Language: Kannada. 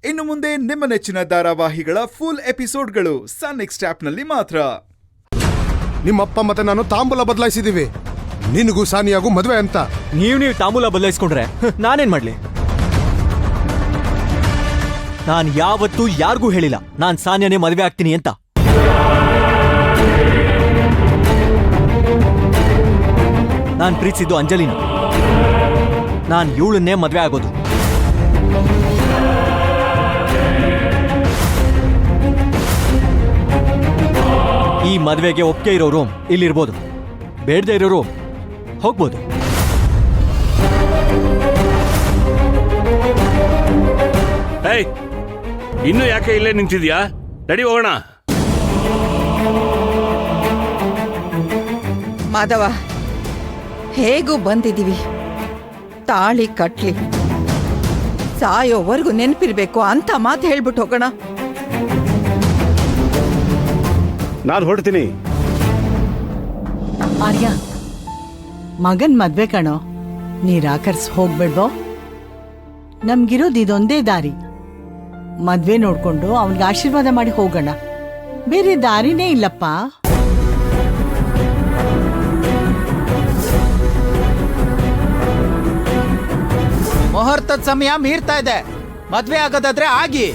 ಇನ್ನು ಮುಂದೆ ನಿಮ್ಮ ನೆಚ್ಚಿನ ಧಾರಾವಾಹಿಗಳ ಫುಲ್ ಎಪಿಸೋಡ್ಗಳು ಸನ್ ನೆಕ್ಸ್ಟ್ ಆಪ್ನಲ್ಲಿ ಮಾತ್ರ. ನಿಮ್ಮಪ್ಪ ಮತ್ತೆ ನಾನು ತಾಂಬೂಲ ಬದಲಾಯಿಸಿದೀವಿ. ನಿನಗೂ ಸಾನಿಯಾಗೂ ಮದುವೆ ಅಂತ. ನೀವು ತಾಂಬೂಲ ಬದಲಾಯಿಸ್ಕೊಂಡ್ರೆ ನಾನೇನ್ ಮಾಡ್ಲಿ? ನಾನ್ ಯಾವತ್ತೂ ಯಾರಿಗೂ ಹೇಳಿಲ್ಲ ನಾನ್ ಸಾನ್ಯಾನೇ ಮದುವೆ ಆಗ್ತೀನಿ ಅಂತ. ನಾನ್ ಪ್ರೀತಿಸಿದ್ದು ಅಂಜಲಿನ. ನಾನ್ ಇವಳನ್ನೇ ಮದುವೆ ಆಗೋದು. ಈ ಮದುವೆಗೆ ಒಪ್ಪಿಗೆ ಇರೋರು ಇಲ್ಲಿರ್ಬೋದು, ಬೇಡದೇ ಇರೋರು ಹೋಗ್ಬೋದು. ಇನ್ನು ಯಾಕೆ ಇಲ್ಲೇ ನಿಂತಿದ್ಯಾ? ನಡಿ ಹೋಗೋಣ. ಮಾಧವ, ಹೇಗೂ ಬಂದಿದ್ದೀವಿ. ತಾಳಿ ಕಟ್ಲಿ, ಸಾಯೋವರೆಗೂ ನೆನಪಿರ್ಬೇಕು ಅಂತ ಮಾತು ಹೇಳ್ಬಿಟ್ಟು ಹೋಗೋಣ. ನಾನು ಹೊರಡ್ತೀನಿ. ಆರ್ಯ, ಮಗನ್ ಮದ್ವೆ ಕಣೋ, ನೀರಾಕರ್ಸ್ ಹೋಗ್ಬಿಡ್ಬೋ. ನಮ್ಗಿರೋದು ಇದೊಂದೇ ದಾರಿ. ಮದ್ವೆ ನೋಡ್ಕೊಂಡು ಅವನ್ಗೆ ಆಶೀರ್ವಾದ ಮಾಡಿ ಹೋಗೋಣ. ಬೇರೆ ದಾರಿನೇ ಇಲ್ಲಪ್ಪ. ಮುಹೂರ್ತದ ಸಮಯ ಮೀರ್ತಾ ಇದೆ. ಮದ್ವೆ ಆಗೋದಾದ್ರೆ ಆಗಿ.